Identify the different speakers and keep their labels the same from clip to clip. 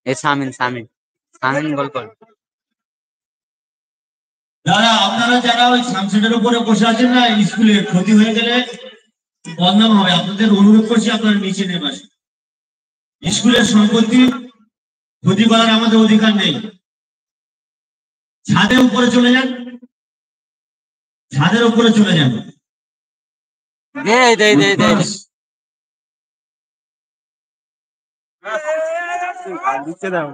Speaker 1: এ সামিন সামিন সামিন গোল কর।
Speaker 2: দাদা আপনারা যারা ওই সামসেটের উপরে বসে আছেন না, স্কুলে ক্ষতি হয়ে গেলে বদনাম হবে, আপনাদের অনুরোধ করছি আপনারা নিচে নেমে আসেন। স্কুলের সম্পত্তি ক্ষতি করার আমাদের অধিকার নেই। ছাদের উপরে চলে যান, ছাদের উপরে চলে যান।
Speaker 1: দে দে দে দে দিতে দাও।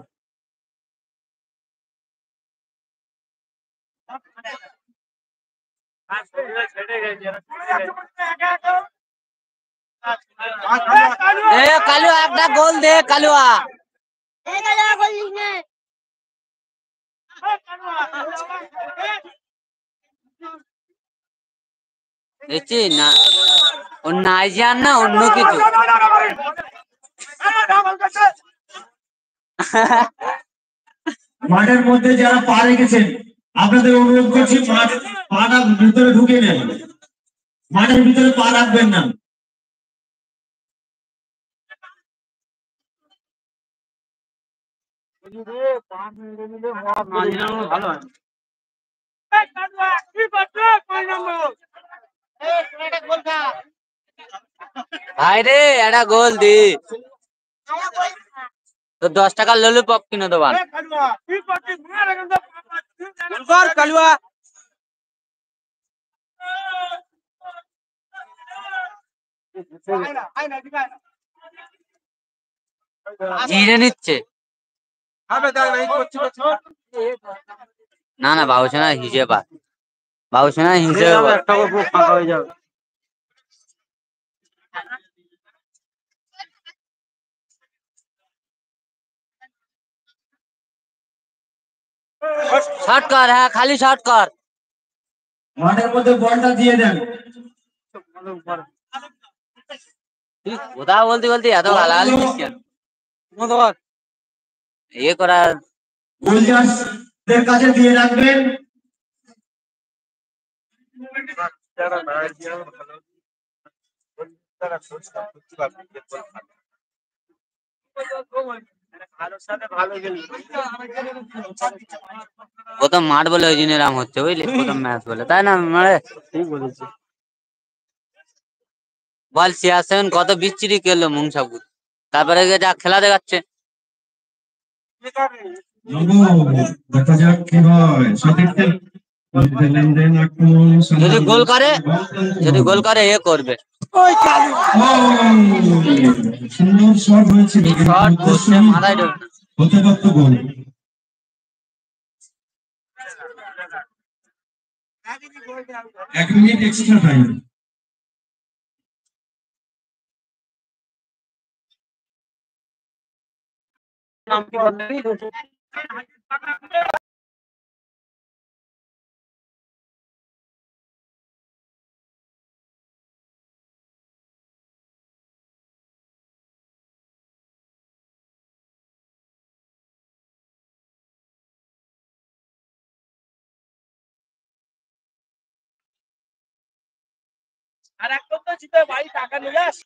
Speaker 1: কালুয়া একটা গোল দে কালুয়া। দেখছি না ও নাইজিয়ান না অন্য কিছু।
Speaker 2: মাঠের মধ্যে যারা পা রেখেছেন আপনাদের অনুরোধ করছি পাটা ভিতরে ঢুকে নেন, মাঠের ভিতরে পা রাখবেন না।
Speaker 1: ভালো হয় ভাই রে, একটা গোল দি তো 10 টাকা ললিপপ কিনে দেবান। কালুয়া জিরে নিচ্ছে না না বাবুসোনা হিসেবে বাবুসোনা হিসেবে ফাঁকা হয়ে যাবে। শর্ট কর, হ্যাঁ খালি শর্ট কর।
Speaker 2: মাঠের মধ্যে বলটা দিয়ে দেন।
Speaker 1: কথা বলতে বলতে এত গালাগালি দিচ্ছেন ইয়ে করার।
Speaker 2: গোলজারদের কাছে দিয়ে রাখবেন।
Speaker 1: প্রথম মাঠ বলে ওই জন্য এরকম হচ্ছে বুঝলি, প্রথম ম্যাচ বলে তাই না? মানে ঠিক বলেছি। বল সিয়াসেন কত বিচ্ছিরি খেললো মুংসাপুর, তারপরে যা খেলা দেখাচ্ছে।
Speaker 2: দেখা যাক কি হয়।
Speaker 1: যদি গোল করে এ করবে।
Speaker 2: সুন্দর শট হয়েছিল,
Speaker 1: মাথায় ঢোকে না।
Speaker 2: হতে পারত গোল। 1 মিনিট এক্সট্রা টাইম।
Speaker 3: আর এক তো জিতে ভাই টাকা নিয়ে আস।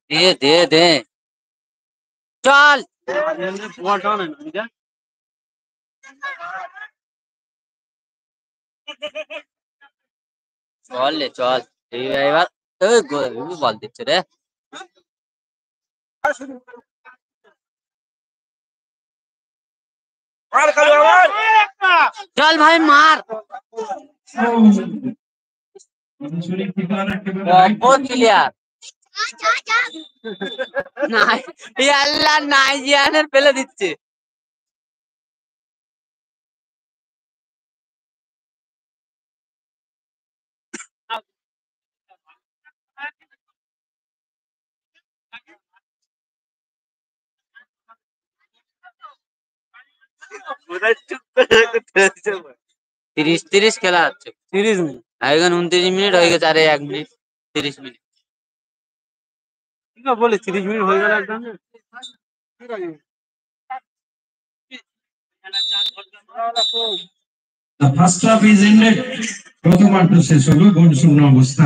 Speaker 1: দে দে দে চল চল লে চল। এবার বল দিচ্ছে রে। চল ভাই মার ক্লিয়ার। আল্লাহ নাইজিয়ানের ফেলে দিচ্ছে। তিরিশ 30 খেলা হচ্ছে। 30 মিনিট এখন 29 মিনিট হয়ে গেছে। আরে 1 মিনিট 30 মিনিট বলে 30 মিনিট হয়ে গেল একদম।
Speaker 2: The first half is ended. প্রথমার্ধ শেষ হলো, গোল শূন্য অবস্থা।